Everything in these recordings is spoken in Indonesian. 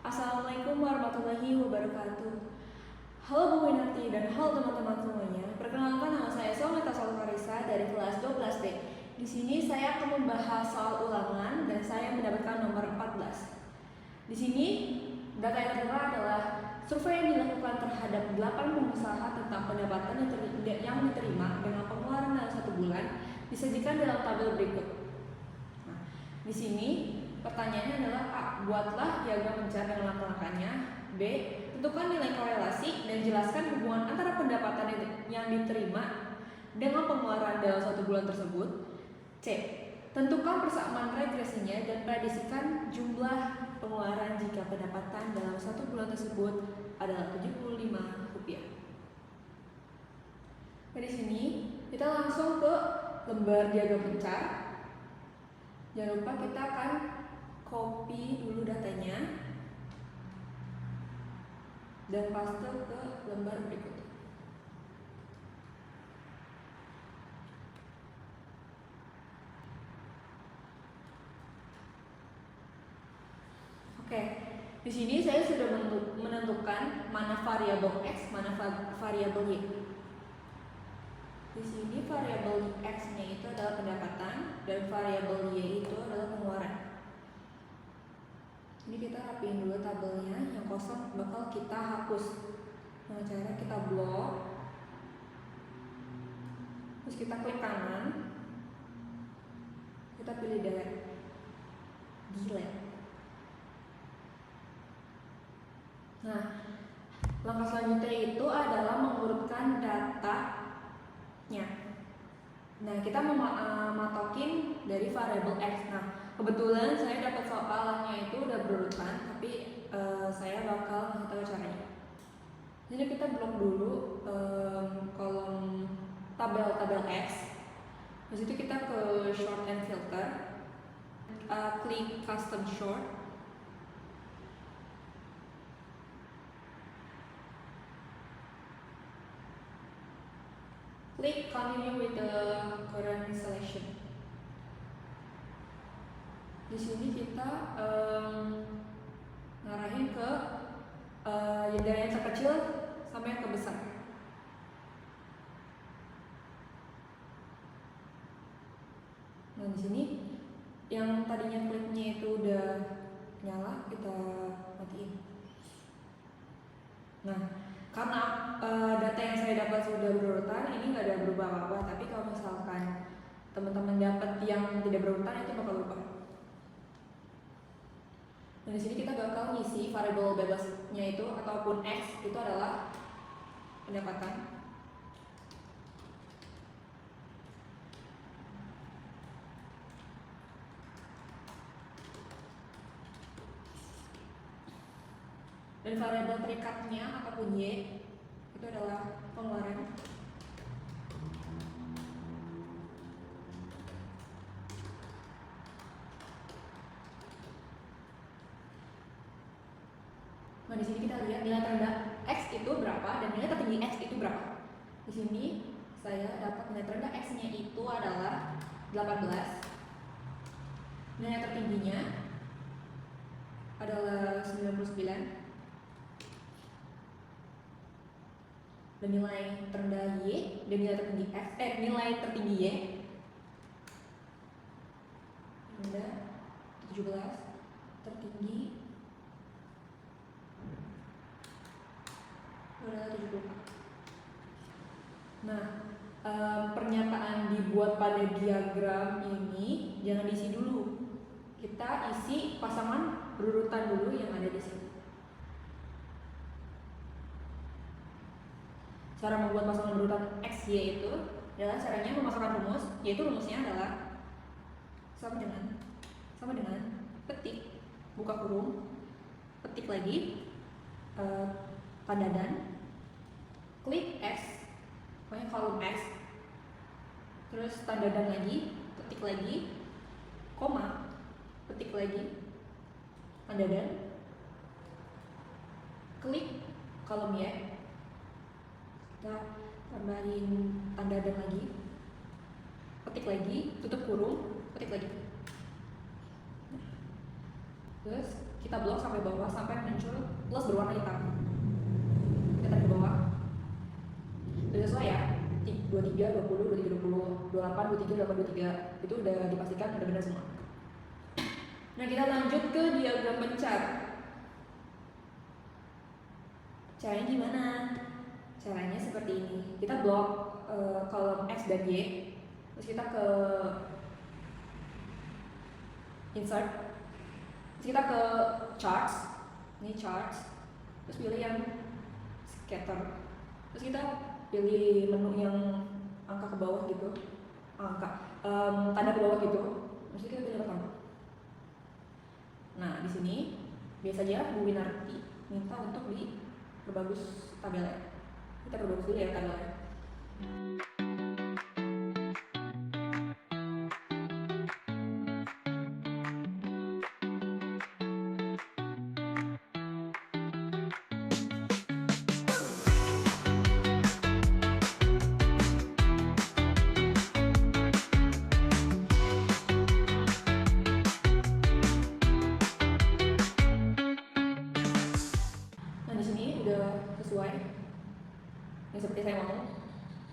Assalamualaikum warahmatullahi wabarakatuh. Halo Bu Winarti dan halo teman-teman semuanya. Perkenalkan, nama saya Solmeta Solfarisa dari kelas 12D. Di sini saya akan membahas soal ulangan dan saya mendapatkan nomor 14. Di sini data yang tertera adalah survei yang dilakukan terhadap 8 pengusaha tentang pendapatan yang diterima dengan pengeluaran dalam 1 bulan disajikan dalam tabel berikut. Nah, di sini pertanyaannya adalah A. Buatlah diagram mencar dengan langkah-langkahnya. B. Tentukan nilai korelasi dan jelaskan hubungan antara pendapatan yang diterima dengan pengeluaran dalam 1 bulan tersebut. C. Tentukan persamaan regresinya dan prediksikan jumlah pengeluaran jika pendapatan dalam 1 bulan tersebut adalah Rp75. Dari sini kita langsung ke lembar diagram mencar. Jangan lupa kita akan copy dulu datanya dan paste ke lembar berikutnya. Oke, di sini saya sudah menentukan mana variabel X, mana variabel Y. Di sini variabel X-nya itu adalah pendapatan dan variabel Y itu adalah pengeluaran. Ini kita rapiin dulu tabelnya, yang kosong bakal kita hapus. Nah, cara kita blok, terus kita klik kanan, kita pilih delete. Nah, langkah selanjutnya itu adalah mengurutkan datanya. Nah, kita matokin dari variabel X. Nah, kebetulan saya dapat soalnya itu udah berurutan, tapi saya bakal ngasih tahu caranya. Jadi kita blok dulu kolom tabel X. Di situ kita ke short and filter, klik custom short. Klik continue with the current selection. Di sini kita ngarahin ke dari yang terkecil sampai yang terbesar. Nah, di sini yang tadinya kliknya itu udah nyala, kita matiin. Nah, karena data yang saya dapat sudah berurutan, ini nggak ada berubah apa-apa. Tapi kalau misalkan teman-teman dapat yang tidak berurutan, itu bakal berubah. Nah, di sini kita bakal ngisi variabel bebasnya itu ataupun X itu adalah pendapatan. Dan variabel perikatnya ataupun Y itu adalah pengeluaran. Nah, di sini kita lihat nilai terendah X itu berapa dan nilai tertinggi X itu berapa. Di sini saya dapat nilai terendah X-nya itu adalah 18. Nilai tertingginya adalah 99. Dan nilai terendah Y dan nilai tertinggi X, nilai tertinggi Y rendah 17, tertinggi adalah 70. Nah, pernyataan dibuat pada diagram ini jangan diisi dulu. Kita isi pasangan berurutan dulu yang ada di sini. Cara membuat pasangan berurutan X, Y itu adalah caranya memasukkan rumus, yaitu rumusnya adalah sama dengan petik, buka kurung, petik lagi, tanda dan, klik X, pokoknya kolom X, terus tanda dan lagi, petik lagi, koma, petik lagi, tanda dan, klik kolom Y. Kita tambahin tanda dan lagi, petik lagi, tutup kurung, petik lagi. Terus kita blok sampai bawah sampai muncul plus berwarna hitam. Kita tarik ke bawah. Udah sesuai ya? 23, 20, 23, 20, 28, 23, 28, 23. Itu udah dipastikan udah benar semua. Nah, kita lanjut ke diagram pencar. Caranya gimana? Caranya seperti ini. Kita blok kolom X dan Y. Terus kita ke insert. Terus kita ke charts. Ini charts. Terus pilih yang scatter. Terus kita pilih menu yang angka ke bawah gitu. Tanda ke bawah gitu. Terus kita pilih pertama. Nah, di sini biasanya Bu Winarti minta untuk diperbagus tabelnya. Kita perbagus dulu ya tabelnya. Sesuai yang seperti saya mau.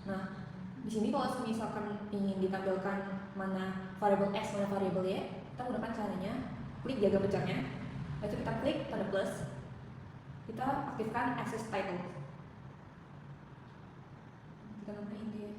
Nah, di sini kalau misalkan ingin ditampilkan mana variabel X, mana variabel Y, kita gunakan caranya klik diagram pencarnya, lalu kita klik tanda plus, kita aktifkan access title. Kita namain dia.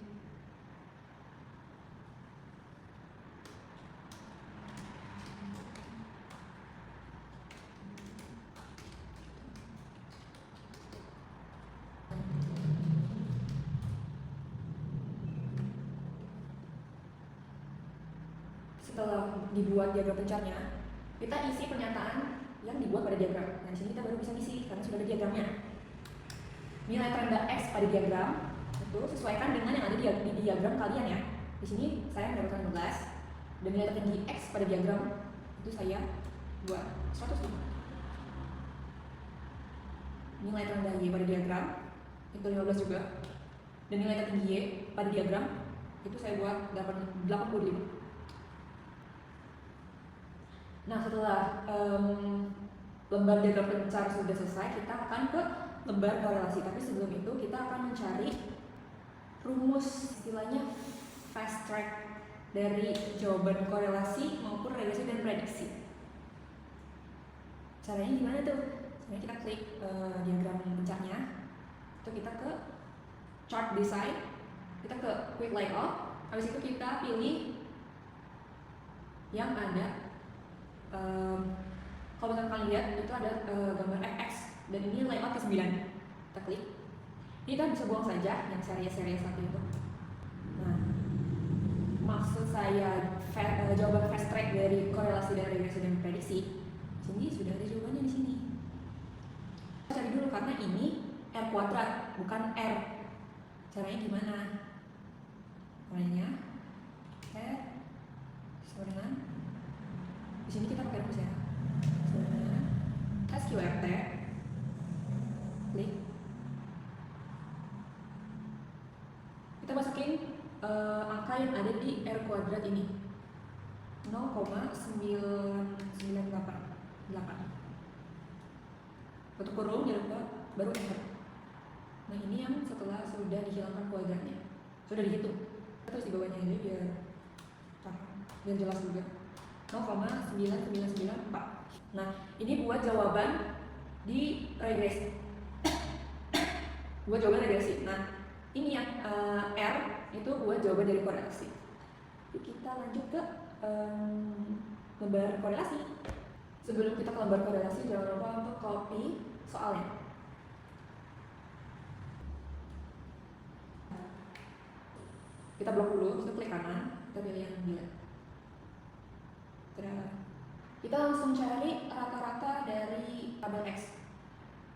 Setelah dibuat diagram pencarnya, kita isi pernyataan yang dibuat pada diagram. Nah, di sini kita baru bisa isi karena sudah ada diagramnya. Nilai terendah X pada diagram itu sesuaikan dengan yang ada di diagram kalian ya. Di sini saya mendapatkan 15 dan nilai tertinggi X pada diagram itu saya buat 105. Nilai terendah Y pada diagram itu 15 juga. Dan nilai tertinggi Y pada diagram itu saya buat 85. Nah, setelah lembar diagram pencar sudah selesai, kita akan ke lembar korelasi. Tapi sebelum itu kita akan mencari rumus, istilahnya fast track dari jawaban korelasi maupun regresi dan prediksi. Caranya gimana tuh? Caranya kita klik diagram pencarnya, itu kita ke chart design, kita ke quick layout, habis itu kita pilih yang ada kalau misalkan kalian lihat itu ada gambar FX dan ini layout ke 9. Kita klik. Ini kita bisa buang saja yang seri-seri satu itu. Nah, maksud saya jawaban fast track dari korelasi dan regresi dan prediksi. Sini sudah ada jawabannya di sini. Cari dulu karena ini R kuadrat bukan R. Caranya gimana? Caranya R sama dengan di sini kita pakai rumus ya. Sebenarnya SQRT klik. Kita masukin angka yang ada di R kuadrat ini 0,998. Untuk kurung jangan lupa baru enter. Nah, ini yang setelah sudah dihilangkan kuadratnya, sudah dihitung. Terus di bawahnya ini biar jelas juga. 0,9994. Nah, ini buat jawaban di regresi. Buat jawaban regresi. Nah, ini yang R itu buat jawaban dari korelasi. Kita lanjut ke lembar korelasi. Sebelum kita ke lembar korelasi, jangan lupa untuk copy soalnya. Kita blok dulu, kita klik kanan, kita pilih yang 9. Kita langsung cari rata-rata dari tabel X.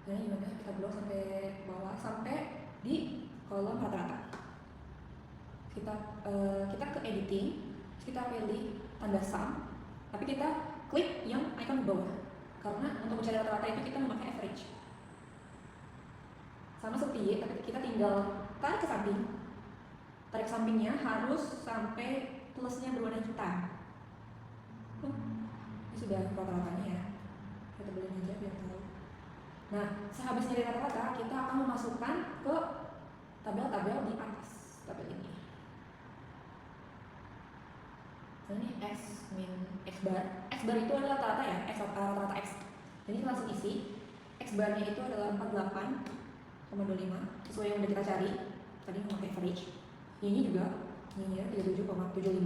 Jadi gimana? Kita blok sampai bawah sampai di kolom rata-rata. Kita ke editing, kita pilih tanda sum, tapi kita klik yang icon di bawah. Karena untuk mencari rata-rata itu kita memakai average. Sama seperti Y, tapi kita tinggal tarik ke samping. Tarik sampingnya harus sampai plusnya berwarna hitam. Ini sudah rata-ratanya ya. Nah, sehabis nyari rata-rata, kita akan memasukkan ke tabel-tabel di atas tabel ini. Nah, ini X min X bar. X bar itu adalah rata-rata ya, rata-rata X. Jadi kita langsung isi. X barnya itu adalah 48,25 sesuai yang udah kita cari. Tadi memakai average. Ini juga, ini ya 37,75.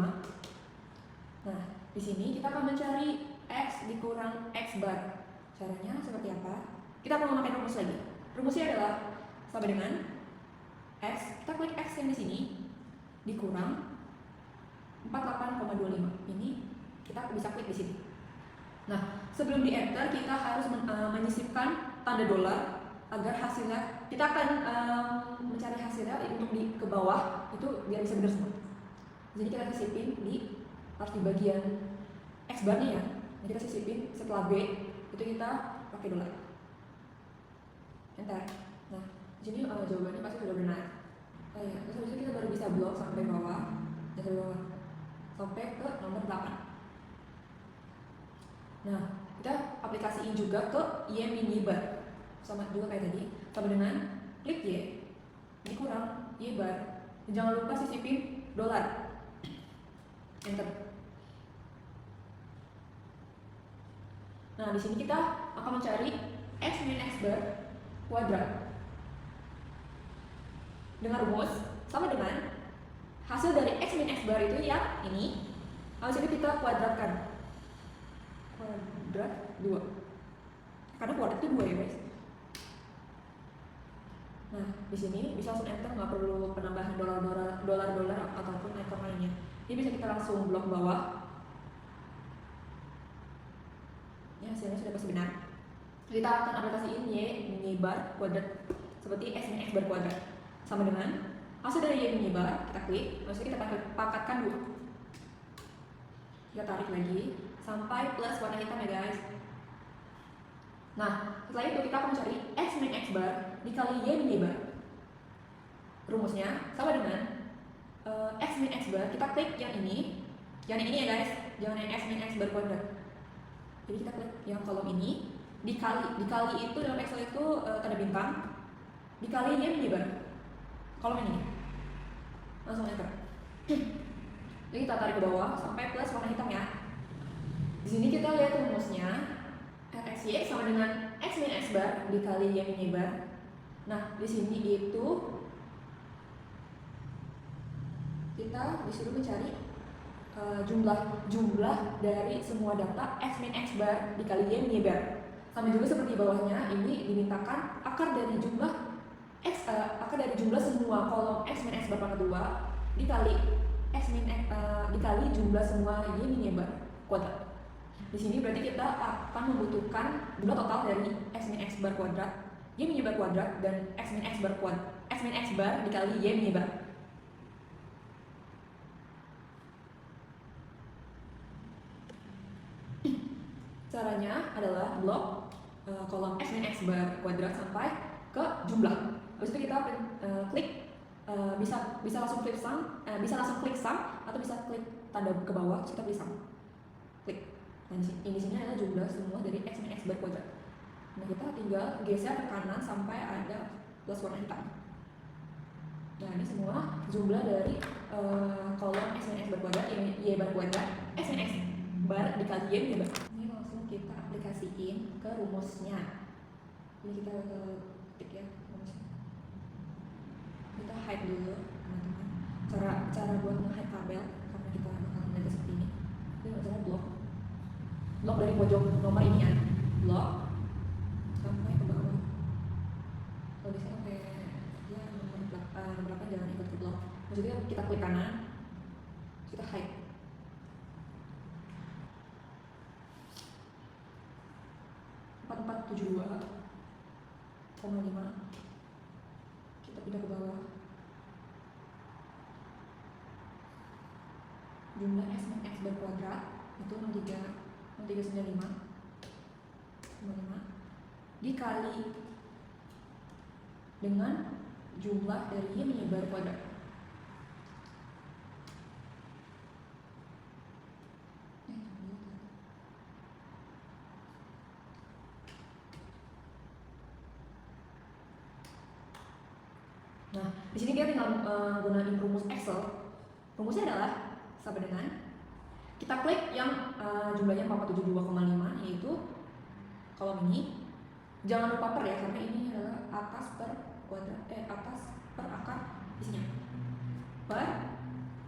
Nah, di sini kita akan mencari X dikurang X bar. Caranya seperti apa? Kita akan memakai rumus lagi. Rumusnya adalah sama dengan X. Kita klik X yang di sini dikurang 48,25. Ini kita bisa klik di sini. Nah, sebelum di enter kita harus menyisipkan tanda dolar agar hasilnya, kita akan mencari hasilnya untuk ke bawah itu biar bisa benar semua. Jadi kita sisipin harus di bagian X barnya ya. Jadi kita sisipin setelah B itu kita pakai dolar. Enter. Nah, di sini jawabannya pasti sudah benar. Oh ya, terus habis itu kita baru bisa blok sampai bawah, dari bawah sampai ke nomor 8. Nah, kita aplikasiin juga ke Y mini bar. Sama juga kayak tadi, sama dengan klik Y dikurang Y bar. Jangan lupa sisipin dolar. Enter. Nah, di sini kita akan mencari X min X bar kuadrat dengan rumus sama dengan hasil dari X min X bar itu yang ini. Habis itu kita kuadratkan. Kuadrat 2. Karena kuadrat itu 2 ya guys. Nah, di sini bisa langsung enter, nggak perlu penambahan dolar ataupun enter lainnya. Ini bisa kita langsung blok bawah. Ya, hasilnya sudah pasti benar. Kita akan aplikasiin Y mini bar kuadrat seperti X min X bar kuadrat sama dengan hasil dari Y mini bar, kita klik, maksudnya kita pakatkan 2. Kita tarik lagi sampai plus warna hitam ya guys. Nah, setelah itu kita akan mencari X min X bar dikali Y mini bar. Rumusnya sama dengan X min X bar, kita klik yang ini ya guys, jangan yang X min X bar kuadrat. Jadi kita klik yang kolom ini, dikali itu dalam Excel itu tanda bintang, dikali Y mini bar. Kolom ini. Langsung enter. Jadi kita tarik ke bawah sampai plus warna hitam ya. Di sini kita lihat rumusnya, RXY sama dengan X min X bar dikali Y mini bar. Nah, di sini itu kita disuruh mencari jumlah dari semua data X min X bar dikali Y mini bar. Sama juga seperti bawahnya, ini dimintakan akar dari jumlah semua kolom X min X bar pangkat 2 dikali dikali jumlah semua Y mini bar kuadrat. Di sini berarti kita akan membutuhkan jumlah total dari X min X bar kuadrat, Y mini bar kuadrat, dan X min X bar dikali Y mini bar. Caranya adalah blok kolom X min X bar kuadrat sampai ke jumlah. Habis itu kita klik, bisa langsung klik sum, atau bisa klik tanda ke bawah terus kita pilih sum. Klik. Nah, di sini adalah jumlah semua dari X min X bar kuadrat. Nah, kita tinggal geser ke kanan sampai ada plus warna hitam. Nah, ini semua jumlah dari kolom X min X bar kuadrat, Y bar kuadrat, X min X bar dikali Y mini bar. Ini langsung kita aplikasiin ke rumusnya. Ini kita ketik ya rumusnya. Kita hide dulu teman-teman. Cara buat nge-hide tabel karena kita bakal belajar seperti ini. Ini misalnya blok dari pojok nomor ini ya, blok sampai ke bawah. Kalau bisa sampai ya nomor berapa jangan ikut ke blok. Maksudnya kita klik kanan, kita hide. (4472,5) kita pindah ke bawah. Jumlah X min X bar kuadrat itu 0395,5 dikali dengan jumlah dari Y mini bar kuadrat. Nah, di sini dia tinggal gunain rumus Excel. Rumusnya adalah sama dengan kita klik yang jumlahnya 472,5, yaitu kolom ini. Jangan lupa per ya, karena ini adalah atas per kuadrat, atas per akar isinya. Per,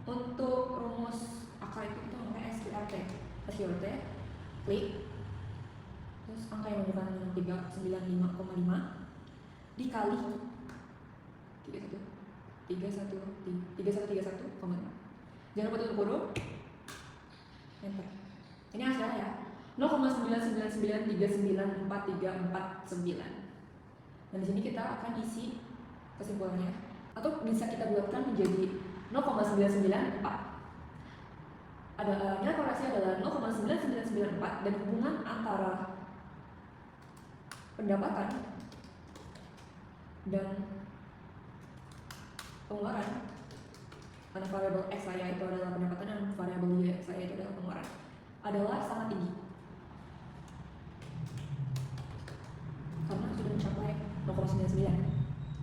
untuk rumus akar itu kita pakai SQRT. SQRT, klik, terus angka yang menunjukkan 395,5 dikali 3131,5. Jangan lupa tutup kurung, enter. Ini hasilnya ya, 0,999394349. Dan di sini kita akan isi kesimpulannya, atau bisa kita buatkan menjadi 0,994. Ada nilai korelasi adalah 0,9994 dan hubungan antara pendapatan dan pengeluaran, karena variabel X saya itu adalah pendapatan dan variabel Y saya itu adalah pengeluaran, adalah sangat tinggi karena sudah mencapai 0,99,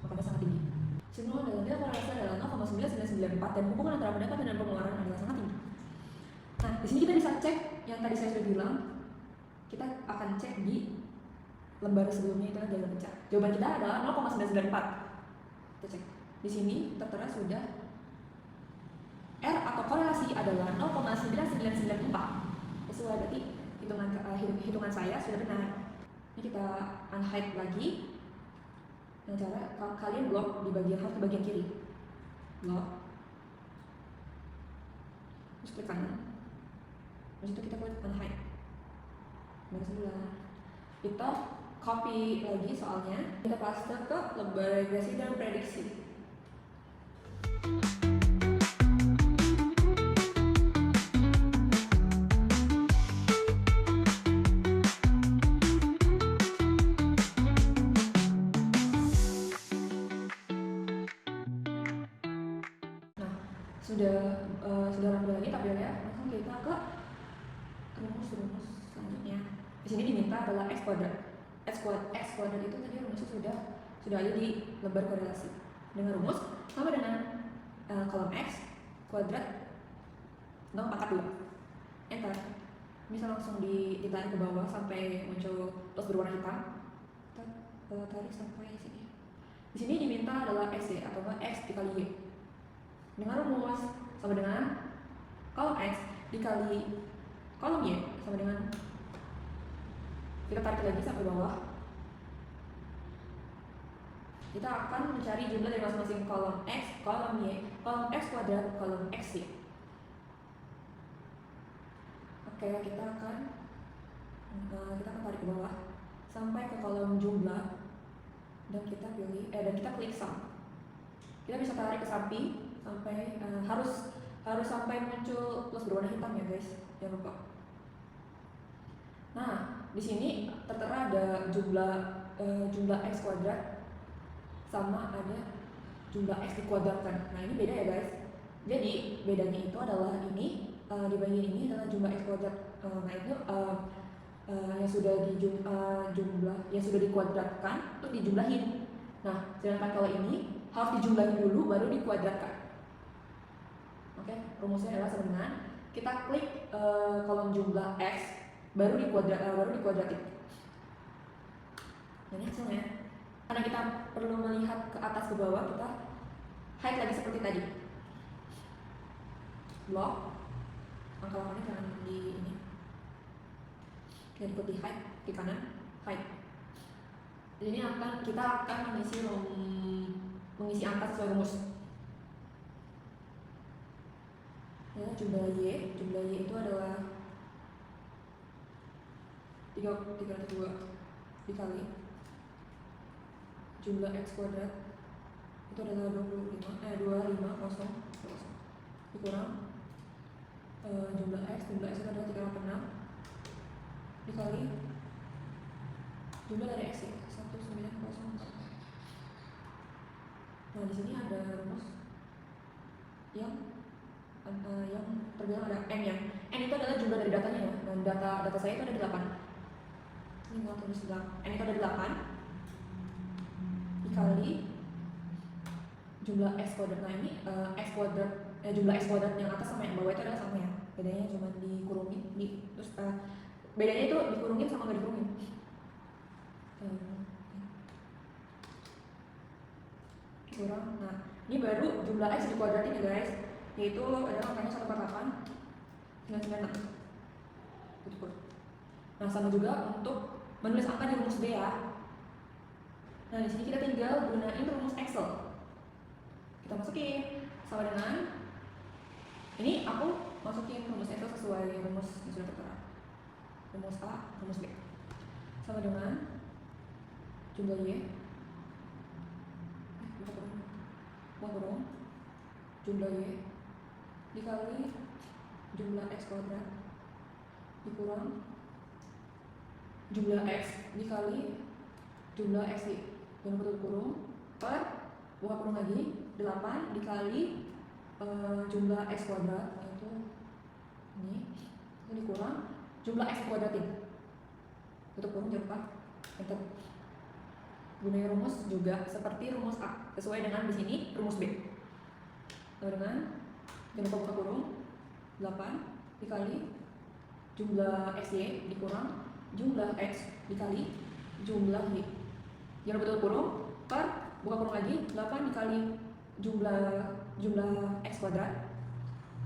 makanya sangat tinggi. Kesimpulan dalam nilai korelasi adalah 0,9994 dan hubungan antara pendapatan dan pengeluaran adalah sangat tinggi. Nah, di sini kita bisa cek yang tadi saya sudah bilang. Kita akan cek di lembar sebelumnya, itu adalah pecah. Jawaban kita adalah 0,994. Kita cek. Di sini tertera sudah R atau korelasi adalah 0,9994. Sesuai, berarti hitungan saya sudah benar. Ini kita unhide lagi. Nah, cara kalian blok di bagian harus di bagian kiri. Blok. Terus klik kanan. Terus itu kita klik unhide. Baris sebelah. Kita copy lagi soalnya. Kita paste ke lembar regresi dan prediksi. Sudah rapi lagi tabelnya, langsung kita ke rumus selanjutnya. Di sini diminta adalah x kuadrat. X kuadrat itu tadi rumusnya sudah ada di lembar korelasi. Dengan rumus sama dengan kolom x kuadrat 0,42. Enter. Bisa langsung ditarik ke bawah sampai muncul plus berwarna hitam. Kita tarik sampai sini. Di sini diminta adalah x ya, atau x dikali y. Dengan rumus sama dengan kolom x dikali kolom y sama dengan, kita tarik lagi sampai bawah. Kita akan mencari jumlah dari masing-masing kolom x, kolom y, kolom x kuadrat, kolom x y. Oke, kita akan tarik ke bawah sampai ke kolom jumlah dan kita pilih dan kita klik sum. Kita bisa tarik ke samping sampai harus sampai muncul plus berwarna hitam ya guys, jangan lupa. Nah, di sini tertera ada jumlah x kuadrat sama ada jumlah x dikuadratkan. Nah, ini beda ya guys. Jadi bedanya itu adalah ini di bagian ini adalah jumlah x kuadrat. Nah, itu yang sudah yang sudah dikuadratkan untuk dijumlahin. Nah, sedangkan kalau ini harus dijumlahin dulu baru dikuadratkan. Oke, rumusnya adalah sama dengan kita klik kolom jumlah x baru dikuadratik. Ini hasilnya. Karena kita perlu melihat ke atas ke bawah, kita hide lagi seperti tadi. Blok. Angka-angkanya jangan di ini. Dan ikut di hide di kanan, hide. Jadi ini kita akan mengisi angka sesuai rumus. Ya, jumlah y itu adalah 302 dikali jumlah x kuadrat itu adalah 250 dikurang jumlah x itu adalah 386 dikali jumlah dari x ya 1904. Nah, di sini ada rumus yang terbilang ada n ya. N itu adalah jumlah dari datanya ya. Dan data saya itu ada 8. Ini mau tulis n itu ada 8 dikali jumlah X kuadrat. Nah ini X kuadrat, jumlah X kuadrat yang atas sama yang bawah itu adalah sama ya, bedanya cuma dikurungin, terus bedanya itu dikurungin sama nggak dikurungin. Kurang. Nah ini baru jumlah X dikuadratin ya guys, yaitu adalah angkanya 148,996. Betul. Nah sama juga untuk menulis angka di rumus B ya. Nah di sini kita tinggal gunain rumus Excel. Kita masukin sama dengan ini, aku masukin rumus Excel sesuai rumus yang sudah tertera. Rumus A, rumus B. Sama dengan jumlah Y, kurung jumlah Y dikali jumlah X kuadrat dikurang jumlah X dikali jumlah X yang betul kurung per buka kurung lagi 8 dikali jumlah X kuadrat, yaitu ini itu dikurang jumlah X kuadratin tutup kurung, jangan lupa enter. Gunakan rumus juga seperti rumus A sesuai dengan di sini rumus B. Sama dengan jangan lupa buka kurung 8 dikali jumlah XY dikurang jumlah X dikali jumlah Y yang betul kurung per buka kurung lagi 8 dikali jumlah X kuadrat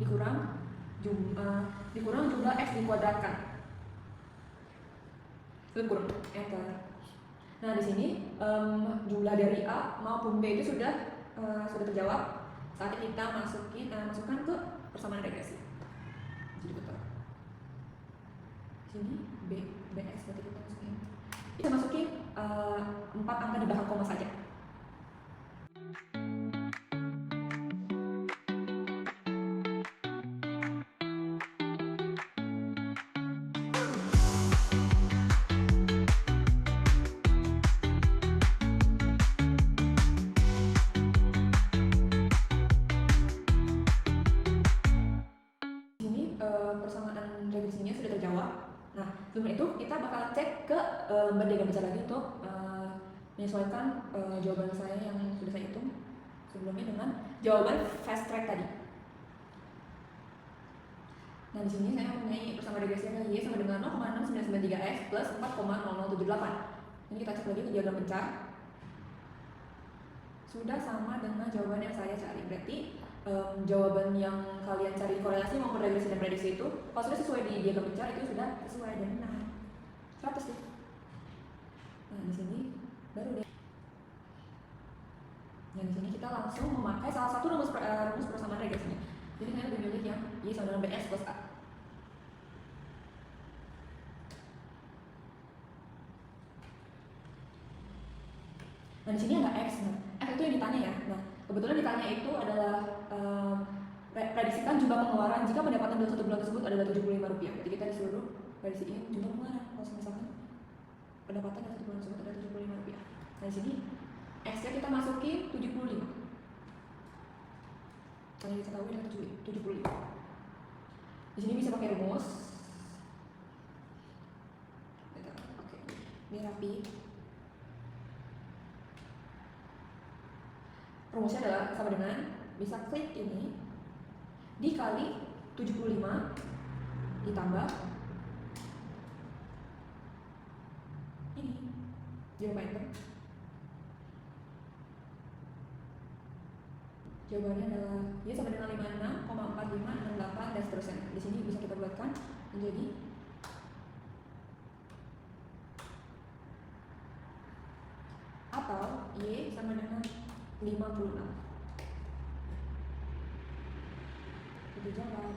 dikurang jumlah X dikuadratkan tutup kurung enter. Nah di sini jumlah dari A maupun B itu sudah terjawab. Saatnya kita masukkan ke persamaan regresi. Jadi betul. Sini BX berarti kita masukin. Kita masukin 4 angka di belakang koma saja. Persamaan regresinya sudah terjawab. Nah, sebelum itu kita bakal cek ke berdiagram besar lagi untuk menyesuaikan jawaban saya yang sudah saya hitung sebelumnya dengan jawaban fast track tadi. Nah, di sini saya mempunyai persamaan regresi Y sama dengan 0,6993x plus 4,0078. Ini kita cek lagi ke diagram besar. Sudah sama dengan jawaban yang saya cari. Berarti jawaban yang kalian cari korelasi maupun regresi dan prediksi itu kalau sudah sesuai di diagram besar itu sudah sesuai dan benar 100 deh. Nah di sini baru deh. Nah di sini kita langsung memakai salah satu rumus persamaan regresinya. Jadi saya lebih milih yang Y sama dengan BX plus A. Nah di sini ada X. Nah X itu yang ditanya ya. Nah kebetulan ditanya itu adalah prediksikan jumlah pengeluaran jika pendapatan dalam satu bulan tersebut adalah Rp75. Jadi kita disuruh prediksiin jumlah pengeluaran kalau misalkan pendapatan dalam satu bulan tersebut adalah Rp75. Nah di sini X-nya kita masukin 75. Yang kita tahu adalah 75. Di sini bisa pakai rumus. Oke, biar rapi. Rumusnya adalah sama dengan bisa klik ini dikali 75 ditambah ini. Jangan lupa enter. Jawabannya adalah Y sama dengan 56,4568 dan seterusnya. Di sini bisa kita buatkan menjadi atau Y sama dengan 56. Itu jawab.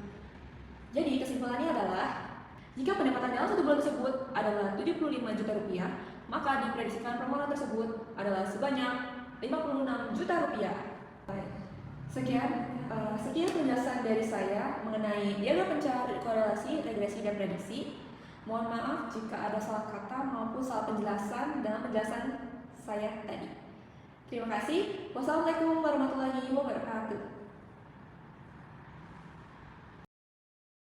Jadi kesimpulannya adalah jika pendapatan dalam satu bulan tersebut adalah Rp75 juta, maka diprediksikan permohonan tersebut adalah sebanyak Rp56 juta. Sekian penjelasan dari saya mengenai diagram pencarian korelasi, regresi, dan prediksi. Mohon maaf jika ada salah kata maupun salah penjelasan dalam penjelasan saya tadi. Terima kasih. Wassalamualaikum warahmatullahi wabarakatuh.